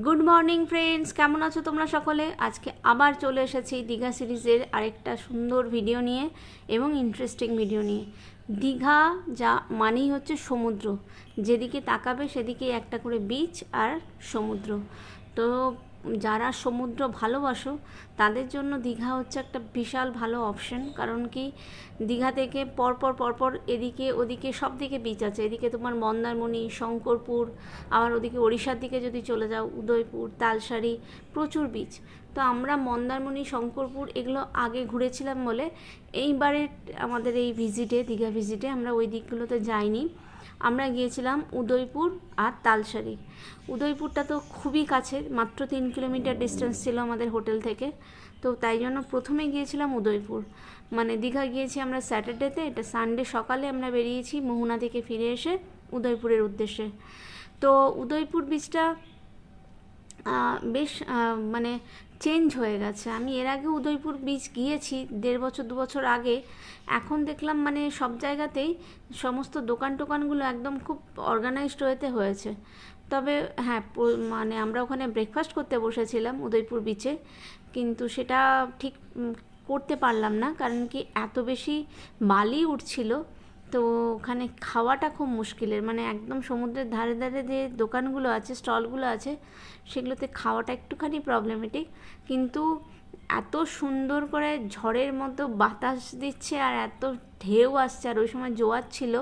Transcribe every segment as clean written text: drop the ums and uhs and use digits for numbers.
Good morning friends, কেমন আছো তোমরা সকলে? আজকে আবার চলে এসেছি দীঘা সিরিজের আরেকটা সুন্দর ভিডিও নিয়ে এবং ইন্টারেস্টিং ভিডিও নিয়ে। দীঘা যা মানেই হচ্ছে সমুদ্র, যেদিকে তাকাবে সেদিকে একটা করে বিচ আর সমুদ্র। তো যারা সমুদ্র ভালোবাসো তাদের জন্য দীঘা হচ্ছে একটা বিশাল ভালো অপশন। কারণ কি, দীঘা থেকে পরপর এদিকে ওদিকে সব দিকে বিচ আছে। এদিকে তোমার মন্দারমণি, শঙ্করপুর, আবার ওদিকে ওড়িশার দিকে যদি চলে যাও উদয়পুর, তালসারি, প্রচুর বিচ। তো আমরা মন্দারমণি, শঙ্করপুর এগুলো আগে ঘুরেছিলাম বলে এইবারে আমাদের এই ভিজিটে, দীঘা ভিজিটে আমরা ওই দিকগুলোতে যাইনি। আমরা গিয়েছিলাম উদয়পুর আর তালসারি। উদয়পুরটা তো খুবই কাছে, মাত্র 3 কিলোমিটার ডিস্টেন্স ছিল আমাদের হোটেল থেকে। তো তাই জন্য প্রথমে গিয়েছিলাম উদয়পুর। মানে দীঘা গিয়েছি আমরা স্যাটারডেতে, এটা সানডে সকালে আমরা বেরিয়েছি মোহনা থেকে ফিরে এসে উদয়পুরের উদ্দেশ্যে। তো উদয়পুর বিচটা বেশ মানে চেঞ্জ হয়ে গেছে। আমি এর আগে উদয়পুর বিচ গিয়েছি 1.5 বছর 2 বছর আগে। এখন দেখলাম মানে সব জায়গাতেই সমস্ত দোকান টোকানগুলো একদম খুব অর্গানাইজড ওয়েতে হয়েছে। তবে হ্যাঁ, মানে আমরা ওখানে ব্রেকফাস্ট করতে বসেছিলাম উদয়পুর বিচে, কিন্তু সেটা ঠিক করতে পারলাম না। কারণ কি, এত বেশি বালি উঠছিল, তো ওখানে খাওয়াটা খুব মুশকিলের। মানে একদম সমুদ্রের ধারে ধারে যে দোকানগুলো আছে, স্টলগুলো আছে, সেগুলোতে খাওয়াটা একটুখানি প্রবলেমেটিক। কিন্তু এত সুন্দর করে ঝড়ের মতো বাতাস দিচ্ছে আর এত ঢেউ আসছে, আর ওই সময় জোয়ার ছিল,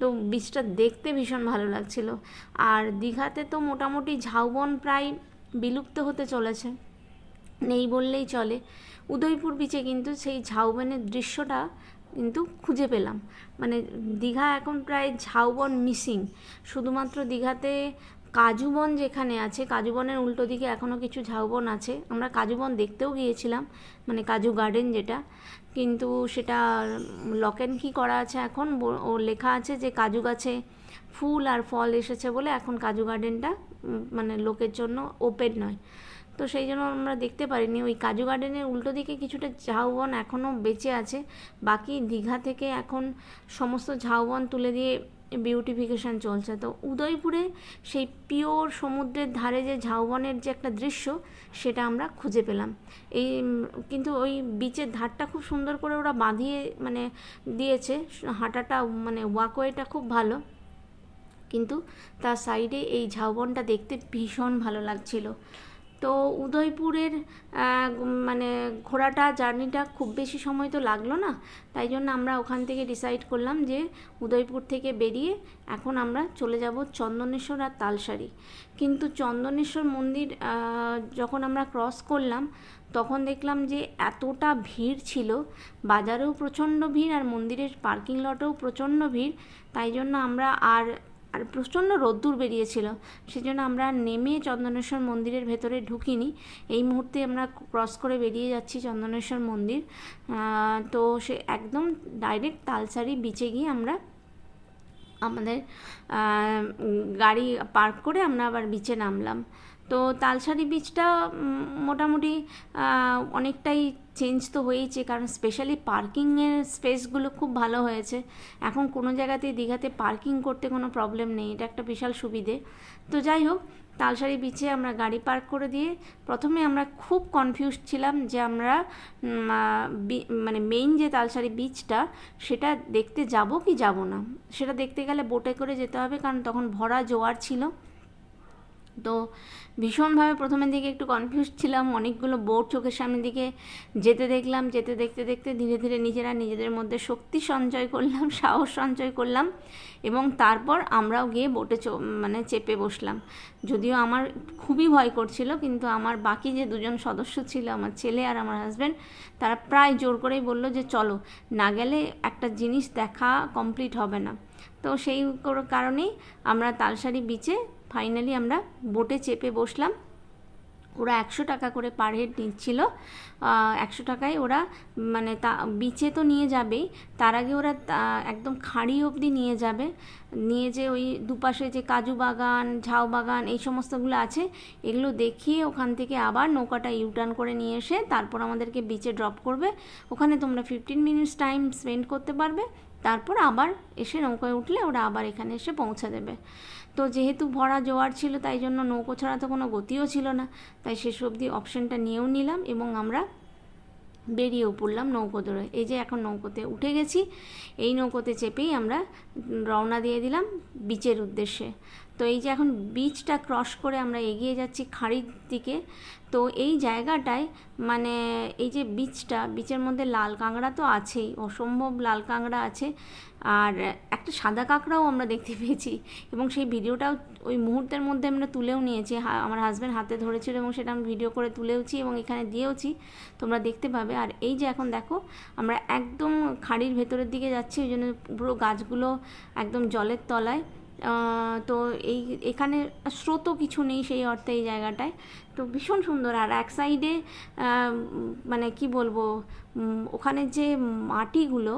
তো বিচটা দেখতে ভীষণ ভালো লাগছিল। আর দীঘাতে তো মোটামুটি ঝাউবন প্রায় বিলুপ্ত হতে চলেছে, নেই বললেই চলে। উদয়পুর বিচে কিন্তু সেই ঝাউবনের দৃশ্যটা কিন্তু খুঁজে পেলাম। মানে দীঘা এখন প্রায় ঝাউবন মিসিং। শুধুমাত্র দীঘাতে কাজুবন যেখানে আছে, কাজুবনের উল্টো দিকে এখনও কিছু ঝাউবন আছে। আমরা কাজুবন দেখতেও গিয়েছিলাম, মানে কাজু গার্ডেন যেটা, কিন্তু সেটা লক অ্যান্ড কি করা আছে এখন। ও লেখা আছে যে কাজু গাছে ফুল আর ফল এসেছে বলে এখন কাজু গার্ডেনটা মানে লোকের জন্য ওপেন নয়। তো সেই জন্য আমরা দেখতে পারিনি। ওই কাজু গার্ডেনের উল্টো দিকে কিছুটা ঝাউবন এখনও বেঁচে আছে। বাকি দীঘা থেকে এখন সমস্ত ঝাউবন তুলে দিয়ে বিউটিফিকেশান চলছে। তো উদয়পুরে সেই পিওর সমুদ্রের ধারে যে ঝাউবনের যে একটা দৃশ্য, সেটা আমরা খুঁজে পেলাম। এই কিন্তু ওই বিচের ধারটা খুব সুন্দর করে ওরা বাঁধিয়ে মানে দিয়েছে, হাঁটাটা মানে ওয়াকওয়েটা খুব ভালো। কিন্তু তার সাইডে এই ঝাউবনটা দেখতে ভীষণ ভালো লাগছিল। তো উদয়পুরের মানে ঘোরাটা, জার্নিটা খুব বেশি সময় তো লাগলো না। তাই জন্য আমরা ওখান থেকে ডিসাইড করলাম যে উদয়পুর থেকে বেরিয়ে এখন আমরা চলে যাব চন্দনেশ্বর আর তালসারি। কিন্তু চন্দনেশ্বর মন্দির যখন আমরা ক্রস করলাম, তখন দেখলাম যে এতটা ভিড় ছিল, বাজারেও প্রচণ্ড ভিড় আর মন্দিরের পার্কিং লটেও প্রচণ্ড ভিড়। তাই জন্য আমরা আর প্রচণ্ড রোদ্দুর বেরিয়েছিল, সেজন্য আমরা নেমে চন্দনেশ্বর মন্দিরের ভেতরে ঢুকিনি। এই মুহূর্তে আমরা ক্রস করে বেরিয়ে যাচ্ছি চন্দনেশ্বর মন্দির। তো সে একদম ডাইরেক্ট তালসারি বিচে গিয়ে আমরা আমাদের গাড়ি পার্ক করে আমরা আবার বিচে নামলাম। তো তালসারি বিচটা মোটামুটি অনেকটাই চেঞ্জ তো হয়েছে, কারণ স্পেশালি পার্কিংয়ের স্পেসগুলো খুব ভালো হয়েছে। এখন কোনো জায়গাতেই দীঘাতে পার্কিং করতে কোনো প্রবলেম নেই, এটা একটা বিশাল সুবিধে। তো যাই হোক, তালসারি বিচে আমরা গাড়ি পার্ক করে দিয়ে প্রথমে আমরা খুব কনফিউজ ছিলাম যে আমরা মানে মেইন যে তালসারি বিচটা, সেটা দেখতে যাব কি যাব না। সেটা দেখতে গেলে বোটে করে যেতে হবে, কারণ তখন ভরা জোয়ার ছিল। তো ভীষণভাবে প্রথমের দিকে একটু কনফিউজ ছিলাম। অনেকগুলো বোট চোখের সামনের দিকে যেতে দেখলাম, যেতে দেখতে দেখতে ধীরে ধীরে নিজেদের মধ্যে শক্তি সঞ্চয় করলাম, সাহস সঞ্চয় করলাম, এবং তারপর আমরাও গিয়ে বোটে মানে চেপে বসলাম। যদিও আমার খুবই ভয় করছিল, কিন্তু আমার বাকি যে 2জন সদস্য ছিল, আমার ছেলে আর আমার হাজব্যান্ড, তারা প্রায় জোর করেই বললো যে চলো, না গেলে একটা জিনিস দেখা কমপ্লিট হবে না। তো সেই কারণেই আমরা তালসারি বিচে ফাইনালি আমরা বোটে চেপে বসলাম। ওরা 100 টাকা করে পার হেড নিচ্ছিল। 100 টাকায় ওরা মানে বিচে তো নিয়ে যাবেই, তার আগে ওরা একদম খাঁড়ি অবধি নিয়ে যাবে, নিয়ে যে ওই দুপাশে যে কাজু বাগান, ঝাউ বাগান, এই সমস্তগুলো আছে, এগুলো দেখিয়ে ওখান থেকে আবার নৌকাটা ইউটার্ন করে নিয়ে এসে তারপর আমাদেরকে বিচে ড্রপ করবে। ওখানে তোমরা 15 মিনিটস টাইম স্পেন্ড করতে পারবে, তারপর আবার এসে নৌকায় উঠলে ওরা আবার এখানে এসে পৌঁছে দেবে। তো যেহেতু ভরা জোয়ার ছিল তাই জন্য নৌকো ছাড়া তো কোনো গতিও ছিল না, তাই শেষ অবধি অপশানটা নিয়েও নিলাম এবং আমরা বেরিয়েও পড়লাম নৌকো ধরে। এই যে এখন নৌকোতে উঠে গেছি, এই নৌকোতে চেপেই আমরা রওনা দিয়ে দিলাম বিচের উদ্দেশ্যে। তো এই যে এখন বিচটা ক্রস করে আমরা এগিয়ে যাচ্ছি খাঁড়ির দিকে। তো এই জায়গাটায় মানে এই যে বিচের মধ্যে লাল কাঁকড়া তো আছেই, অসম্ভব লাল কাঁকড়া আছে, আর একটা সাদা কাঁকড়াও আমরা দেখতে পেয়েছি এবং সেই ভিডিওটাও ওই মুহূর্তের মধ্যে আমরা তুলেও নিয়েছি। আমার হাজব্যান্ড হাতে ধরেছিল এবং সেটা আমি ভিডিও করে তুলেওছি এবং এখানে দিয়েওছি, তোমরা দেখতে পাবে। আর এই যে এখন দেখো আমরা একদম খাঁড়ির ভেতরের দিকে যাচ্ছি, ওই জন্য পুরো গাছগুলো একদম জলের তলায়। তো এখানে স্রোতও কিছু নেই সেই অর্থে এই জায়গাটায়, তো ভীষণ সুন্দর। আর এক সাইডে মানে কি বলবো, ওখানে যে মাটিগুলো,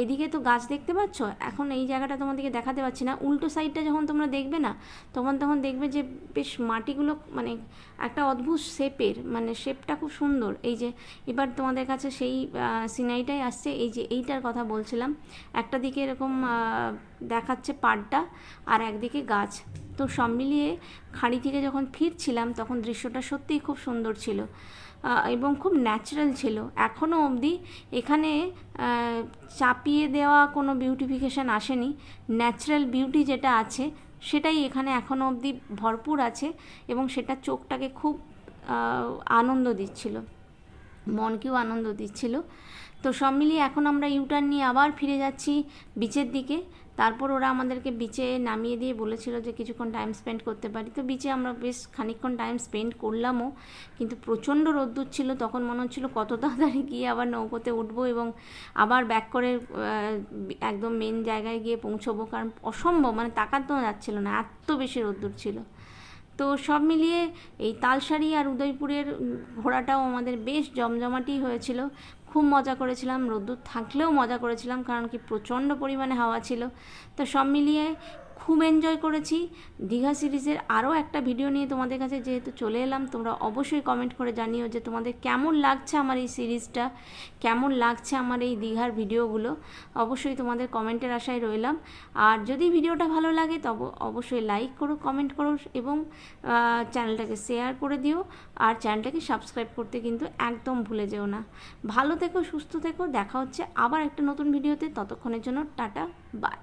এদিকে তো গাছ দেখতে পাচ্ছ, এখন এই জায়গাটা তোমাদেরকে দেখাতে পারছি না, উল্টো সাইডটা যখন তোমরা দেখবে না তখন দেখবে যে বেশ মাটিগুলো মানে একটা অদ্ভুত শেপের, মানে শেপটা খুব সুন্দর। এই যে এবার তোমাদের কাছে সেই সিনারিটাই আসছে, এই যে এইটার কথা বলছিলাম, একটা দিকে এরকম দেখাচ্ছে পাড়টা আর একদিকে গাছ। তো সব মিলিয়ে খাঁড়ি থেকে যখন ফিরছিলাম তখন দৃশ্যটা সত্যিই খুব সুন্দর ছিল এবং খুব ন্যাচারাল ছিল। এখনও অবধি এখানে চাপিয়ে দেওয়া কোনো বিউটিফিকেশান আসেনি, ন্যাচারাল বিউটি যেটা আছে সেটাই এখানে এখনও অবধি ভরপুর আছে এবং সেটা চোখটাকে খুব আনন্দ দিচ্ছিল, মনকেও আনন্দ দিচ্ছিল। তো সব মিলিয়ে এখন আমরা ইউটার্ন নিয়ে আবার ফিরে যাচ্ছি বিচের দিকে। তারপর ওরা আমাদেরকে বিচে নামিয়ে দিয়ে বলেছিল যে কিছুক্ষণ টাইম স্পেন্ড করতে পারি, তো বিচে আমরা বেশ খানিকক্ষণ টাইম স্পেন্ড করলামও, কিন্তু প্রচণ্ড রোদ্দুর ছিল। তখন মনে হচ্ছিলো কত তাড়াতাড়ি গিয়ে আবার নৌকোতে উঠবো এবং আবার ব্যাক করে একদম মেন জায়গায় গিয়ে পৌঁছবো, কারণ অসম্ভব, মানে তাকাতেও যাচ্ছিলো না, এত বেশি রোদ্দুর ছিল। তো সব মিলিয়ে এই তালসারি আর উদয়পুরের ঘোরাটাও আমাদের বেশ জমজমাটি হয়েছিল, খুব মজা করেছিলাম, রোদ্দুর থাকলেও মজা করেছিলাম, কারণ কি প্রচণ্ড পরিমাণে হাওয়া ছিল। তো সব মিলিয়ে খুব এনজয় করেছি। দীঘা সিরিজের আরও একটা ভিডিও নিয়ে তোমাদের কাছে যেহেতু চলে এলাম, তোমরা অবশ্যই কমেন্ট করে জানিও যে তোমাদের কেমন লাগছে আমার এই সিরিজটা, কেমন লাগছে আমার এই দীঘার ভিডিওগুলো, অবশ্যই তোমাদের কমেন্টের আশায় রইলাম। আর যদি ভিডিওটা ভালো লাগে তবে অবশ্যই লাইক করো, কমেন্ট করো এবং চ্যানেলটাকে শেয়ার করে দিও, আর চ্যানেলটাকে সাবস্ক্রাইব করতে কিন্তু একদম ভুলে যেও না। ভালো থেকো, সুস্থ থেকো, দেখা হচ্ছে আবার একটা নতুন ভিডিওতে, ততক্ষণের জন্য টাটা, বাই।